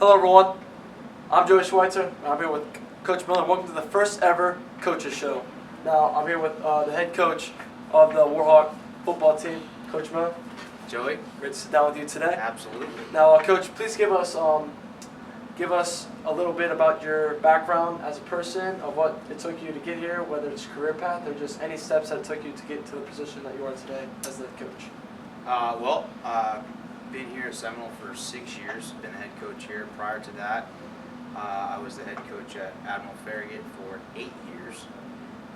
Hello everyone, I'm Joey Schweitzer. I'm here with Coach Miller. Welcome to the first ever Coaches Show. Now I'm here with the head coach of the Warhawk football team, Coach Miller. Joey? Great to sit down with you today. Absolutely. Now Coach, please give us a little bit about your background as a person, of what it took you to get here, whether it's career path or just any steps that took you to get to the position that you are today as the coach. Been here at Seminole for 6 years, been the head coach here. Prior to that, I was the head coach at Admiral Farragut for 8 years,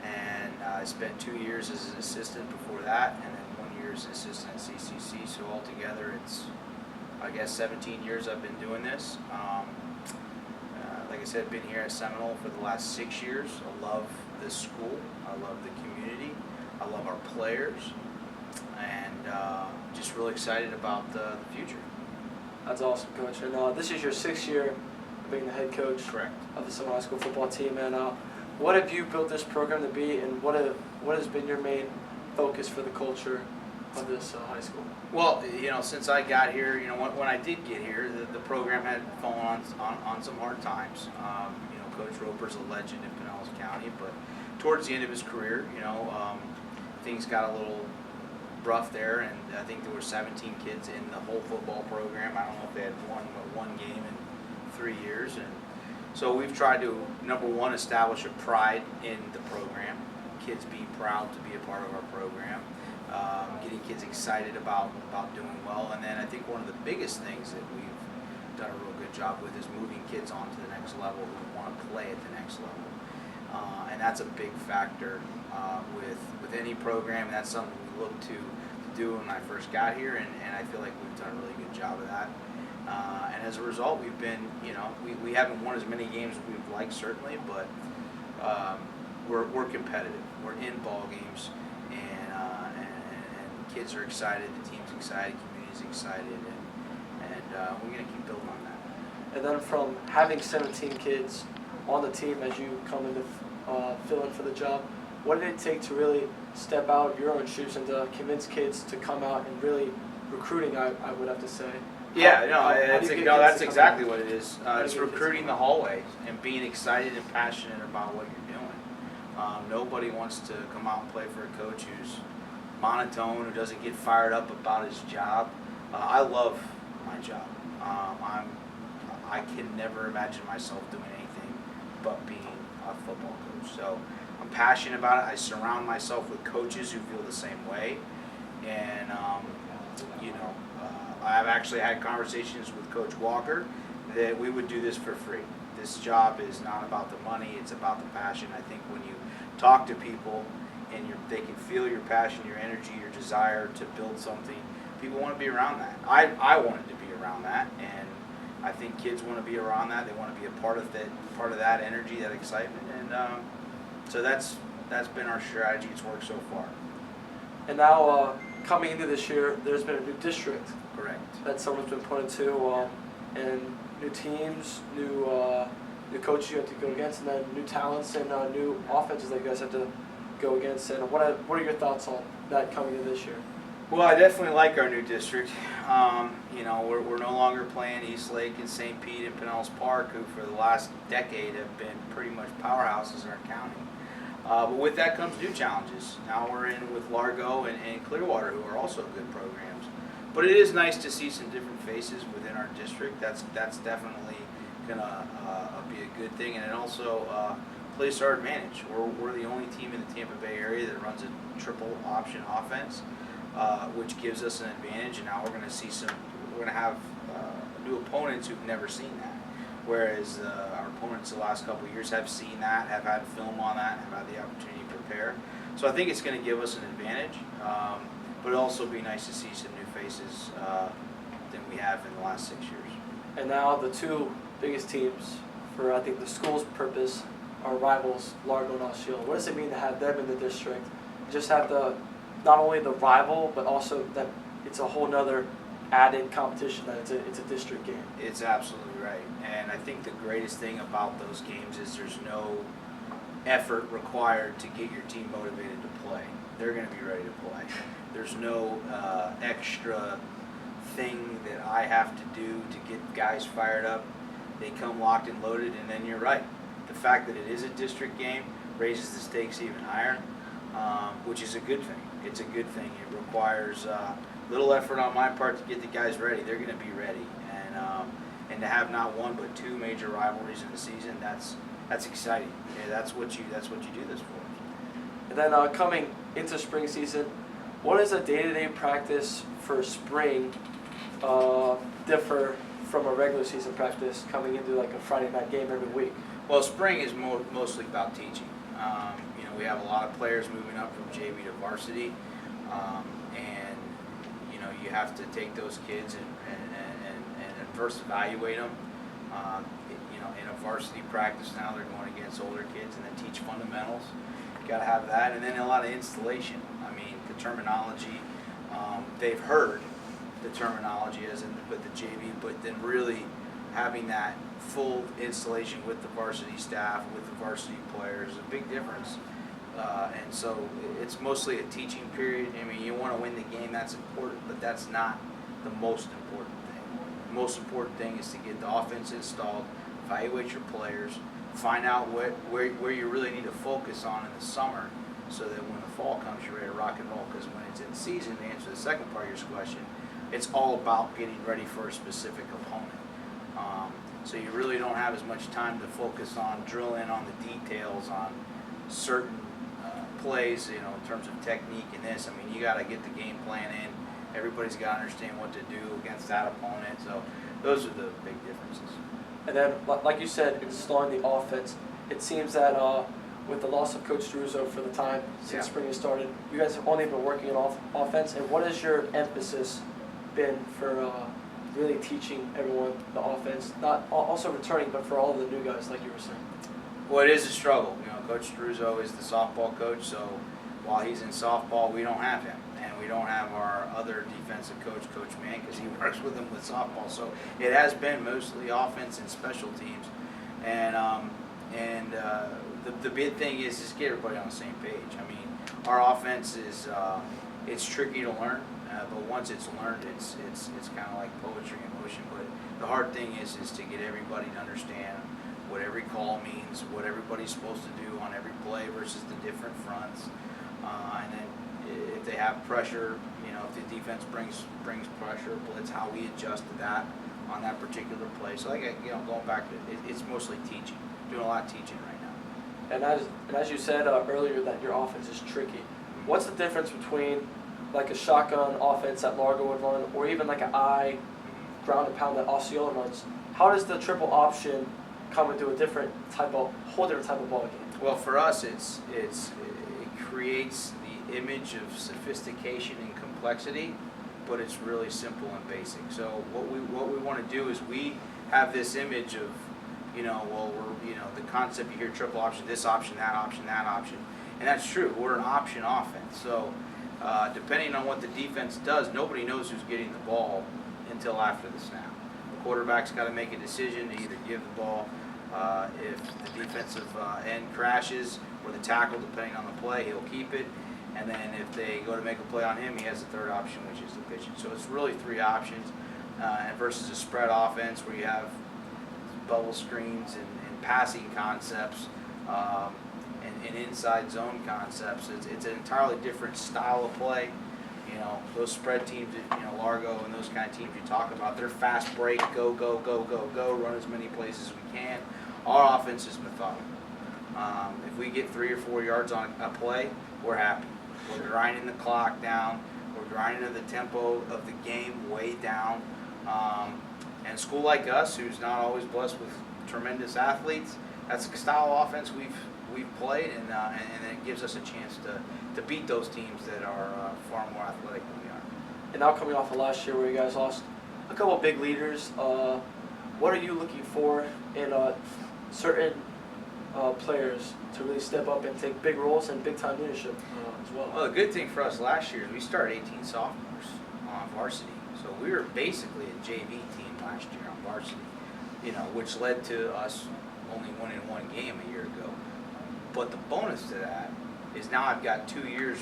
and I spent 2 years as an assistant before that, and then 1 year as an assistant at CCC, so altogether it's, I guess, 17 years I've been doing this. Like I said, been here at Seminole for the last 6 years. I love this school, I love the community, I love our players, and just really excited about the future. That's awesome, Coach. And this is your 6th year of being the head coach Correct. of the Seminole High School football team. And what have you built this program to be, and what has been your main focus for the culture of this high school? Well, since I got here, when I did get here, the program had fallen on some hard times. Coach Roper's a legend in Pinellas County, but towards the end of his career, things got a little rough there, and I think there were 17 kids in the whole football program. I don't know if they had won one game in 3 years, and so we've tried to, number one, establish a pride in the program. Kids be proud to be a part of our program, getting kids excited about doing well, and then I think one of the biggest things that we've done a real good job with is moving kids on to the next level who want to play at the next level, and that's a big factor with any program. And that's something we looked to do when I first got here, and I feel like we've done a really good job of that. And as a result, we've been, we haven't won as many games as we'd like, certainly, but we're competitive. We're in ball games, and kids are excited, the team's excited, community's excited, and we're going to keep building on that. And then from having 17 kids on the team as you come in to fill in for the job, what did it take to really step out your own shoes and to convince kids to come out and really recruiting, I would have to say? That's exactly what it is. It's recruiting the hallways and being excited and passionate about what you're doing. Nobody wants to come out and play for a coach who's monotone, who doesn't get fired up about his job. I love my job. I can never imagine myself doing anything but being a football coach. So I'm passionate about it. I surround myself with coaches who feel the same way, and I've actually had conversations with Coach Walker that we would do this for free. This job is not about the money, it's about the passion. I think when you talk to people and they can feel your passion, your energy, your desire to build something, people want to be around that. I wanted to be around that, and I think kids want to be around that. They want to be a part of that energy, that excitement, and so that's been our strategy. It's worked so far. And now, coming into this year, there's been a new district. Correct. That someone's been pointed to, and new teams, new coaches you have to go against, and then new talents and new offenses that you guys have to go against. And what are your thoughts on that coming into this year? Well, I definitely like our new district. We're no longer playing Eastlake and St. Pete and Pinellas Park, who for the last decade have been pretty much powerhouses in our county. But with that comes new challenges. Now we're in with Largo and Clearwater, who are also good programs. But it is nice to see some different faces within our district. That's definitely going to be a good thing. And it also plays to our advantage. We're the only team in the Tampa Bay area that runs a triple option offense, which gives us an advantage. And now we're going to have new opponents who've never seen that. Whereas our opponents the last couple of years have seen that, have had film on that, have had the opportunity to prepare. So I think it's going to give us an advantage, but it'll also be nice to see some new faces than we have in the last 6 years. And now the two biggest teams for, I think, the school's purpose are rivals, Largo and Osceola. What does it mean to have them in the district? Just have not only the rival, but also that it's a whole nother added competition, that it's a district game. It's absolutely right. And I think the greatest thing about those games is there's no effort required to get your team motivated to play. They're going to be ready to play. There's no extra thing that I have to do to get guys fired up. they come locked and loaded, and then you're right. The fact that it is a district game raises the stakes even higher, which is a good thing. It's a good thing. It requires little effort on my part to get the guys ready. They're going to be ready, and to have not one but two major rivalries in the season, that's exciting. Yeah, that's what you do this for. And then coming into spring season, what is a day-to-day practice for spring differ from a regular season practice coming into like a Friday night game every week? Well, spring is mostly about teaching. We have a lot of players moving up from JV to varsity, and you have to take those kids and first evaluate them. In a varsity practice now, they're going against older kids, and then teach fundamentals. Got to have that, and then a lot of installation. I mean, the terminology. They've heard the terminology as in with the JV, but then really having that full installation with the varsity staff, with the varsity players, is a big difference. And so it's mostly a teaching period. I mean, you want to win the game, that's important, but that's not the most important thing. The most important thing is to get the offense installed, evaluate your players, find out where you really need to focus on in the summer, so that when the fall comes, you're ready to rock and roll. Because when it's in season, to answer the second part of your question, it's all about getting ready for a specific opponent. So you really don't have as much time to focus on drilling on the details on certain plays, in terms of technique and this. I mean, you got to get the game plan in. Everybody's got to understand what to do against that opponent. So those are the big differences. And then, like you said, installing the offense, it seems that with the loss of Coach Druzo for the time since spring has started, you guys have only been working on offense. And what has your emphasis been for really teaching everyone the offense? Not also returning, but for all of the new guys, like you were saying. Well, it is a struggle. Coach Druzo is the softball coach, so while he's in softball, we don't have him. And we don't have our other defensive coach, Coach Mann, because he works with him with softball. So it has been mostly offense and special teams. And the big thing is get everybody on the same page. I mean, our offense is it's tricky to learn, but once it's learned, it's kind of like poetry in motion. But the hard thing is to get everybody to understand what every call means, what everybody's supposed to do on every play versus the different fronts, and then if they have pressure, if the defense brings pressure, blitz, how we adjust to that on that particular play. So going back to it's mostly teaching, doing a lot of teaching right now. And as you said earlier, that your offense is tricky. What's the difference between like a shotgun offense that Largo would run, or even like an I ground and pound that Osceola runs? How does the triple option come into a whole different type of ball game? Well, for us, it creates the image of sophistication and complexity, but it's really simple and basic. So what we want to do is we have this image of, the concept you hear triple option, this option, that option, and that's true. We're an option offense. So depending on what the defense does, nobody knows who's getting the ball until after the snap. The quarterback's got to make a decision to either give the ball if the defensive end crashes, or the tackle, depending on the play, he'll keep it. And then if they go to make a play on him, he has the third option, which is the pitching. So it's really three options, and versus a spread offense where you have bubble screens and passing concepts and inside zone concepts. It's an entirely different style of play. Those spread teams, Largo and those kind of teams you talk about, they're fast break, go, run as many plays as we can. Our offense is methodical. If we get 3 or 4 yards on a play, we're happy. We're grinding the clock down. We're grinding the tempo of the game way down. And a school like us, who's not always blessed with tremendous athletes, that's the style of offense we've played, and it gives us a chance to beat those teams that are far more athletic than we are. And now coming off of last year where you guys lost a couple of big leaders, what are you looking for in certain players to really step up and take big roles and big-time leadership as well? Well, the good thing for us last year is we started 18 sophomores on varsity. So we were basically a JV team last year on varsity, which led to us only winning one game a year ago. But the bonus to that is now I've got 2 years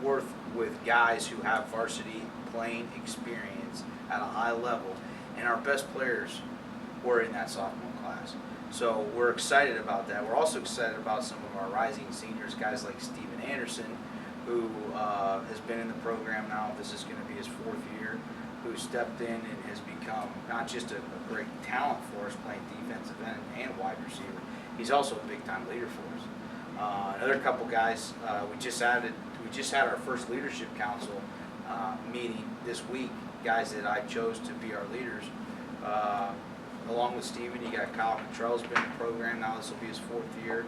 worth with guys who have varsity playing experience at a high level, and our best players were in that sophomore class. So we're excited about that. We're also excited about some of our rising seniors, guys like Steven Anderson, who has been in the program now. This is going to be his 4th year, who stepped in and has become not just a great talent for us playing defensive end and wide receiver. He's also a big-time leader for us. Another couple guys, we just had our first leadership council meeting this week. Guys that I chose to be our leaders. Along with Steven, you got Kyle Cottrell's been in the program now. This will be his 4th year.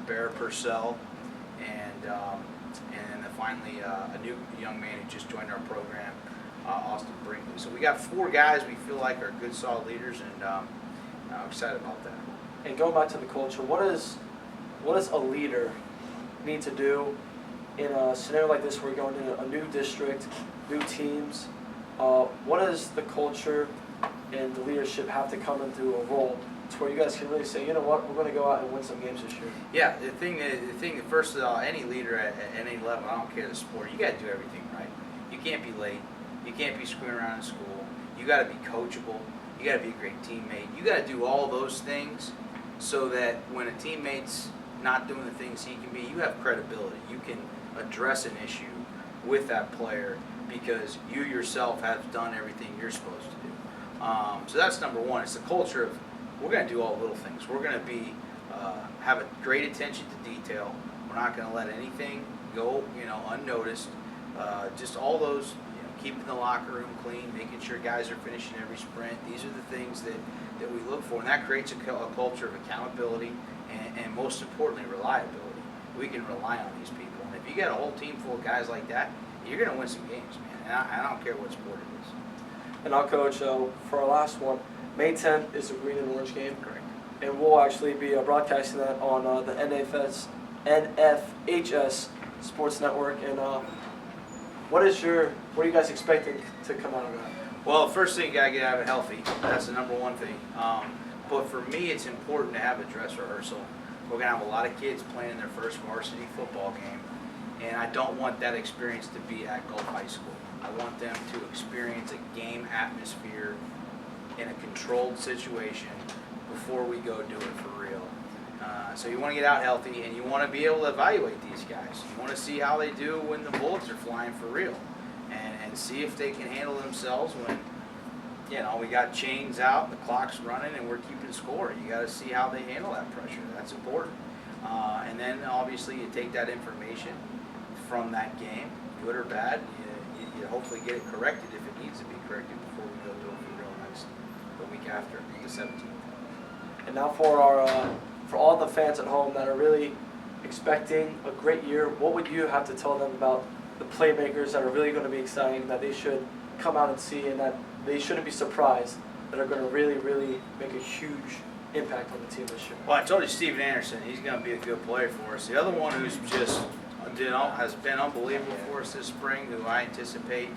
Bear Purcell, and then finally a new young man who just joined our program, Austin Brinkley. So we got 4 guys we feel like are good, solid leaders, and I'm excited about that. And going back to the culture, what does a leader need to do in a scenario like this where you're going to a new district, new teams? What does the culture and the leadership have to come into a role to where you guys can really say, you know what, we're going to go out and win some games this year? Yeah, the thing first of all, any leader at any level, I don't care the sport, you got to do everything right. You can't be late. You can't be screwing around in school. You got to be coachable. You got to be a great teammate. You got to do all those things so that when a teammate's not doing the things he can be, you have credibility. You can address an issue with that player because you yourself have done everything you're supposed to do. So that's number one. It's the culture of we're going to do all the little things. We're going to be have a great attention to detail. We're not going to let anything go, unnoticed. Just all those, keeping the locker room clean, making sure guys are finishing every sprint. These are the things that we look for, and that creates a culture of accountability and most importantly, reliability. We can rely on these people, and if you got a whole team full of guys like that, you're going to win some games, man. And I don't care what sport it is. And I'll coach for our last one. May 10th is the green and orange game. Correct. And we'll actually be broadcasting that on the NFHS Sports Network. And what are you guys expecting to come out of that? Well, first thing, you got to get out of it healthy. That's the number one thing. But for me, it's important to have a dress rehearsal. We're going to have a lot of kids playing their first varsity football game. And I don't want that experience to be at Gulf High School. I want them to experience a game atmosphere in a controlled situation before we go do it for real. So you want to get out healthy, and you want to be able to evaluate these guys. You want to see how they do when the bullets are flying for real, and see if they can handle themselves when, we got chains out, the clock's running, and we're keeping score. You got to see how they handle that pressure. That's important. And then obviously you take that information from that game, good or bad. You hopefully get it corrected if it needs to be corrected before we go do it for real the week after, the 17th. And now for all the fans at home that are really expecting a great year, what would you have to tell them about the playmakers that are really going to be exciting, that they should come out and see, and that they shouldn't be surprised, that are going to really, really make a huge impact on the team this year? Well, I told you Steven Anderson, he's going to be a good player for us. The other one who's just has been unbelievable for us this spring, who I anticipate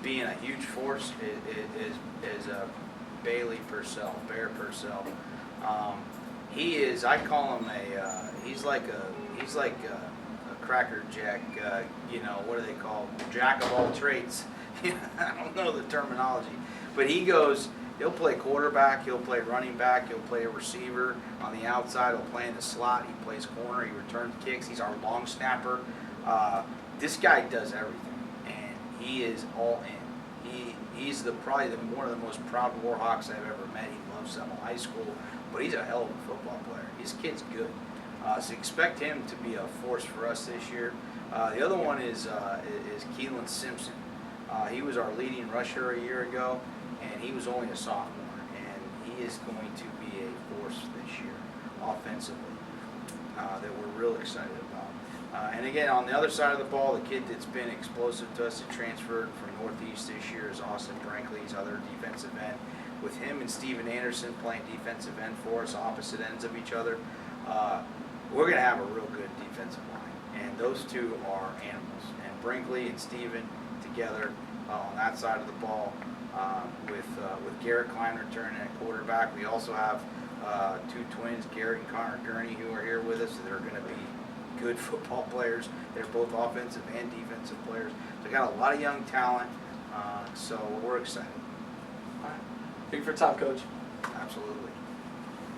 being a huge force, is Bear Purcell. He is, I call him he's like a cracker jack, what do they call him? Jack of all trades. I don't know the terminology, but he'll play quarterback, he'll play running back, he'll play a receiver on the outside, he'll play in the slot, he plays corner, he returns kicks, he's our long snapper. This guy does everything, and he is all in. He's probably one of the most proud Warhawks I've ever met. He loves Seminole High School, but he's a hell of a football player. His kid's good. So expect him to be a force for us this year. The other one is Keelan Simpson. He was our leading rusher a year ago, and he was only a sophomore, and he is going to be a force this year offensively that we're real excited about. And again, on the other side of the ball, the kid that's been explosive to us that transferred from Northeast this year is Austin Brinkley, his other defensive end. With him and Steven Anderson playing defensive end for us, opposite ends of each other, we're going to have a real good defensive line. And those two are animals. And Brinkley and Steven together on that side of the ball, with Garrett Klein returning at quarterback. We also have two twins, Garrett and Connor Gurney, who are here with us, that are going to be good football players. They're both offensive and defensive players. They got a lot of young talent, so we're excited. All right. Thank you for your time, Coach. Absolutely.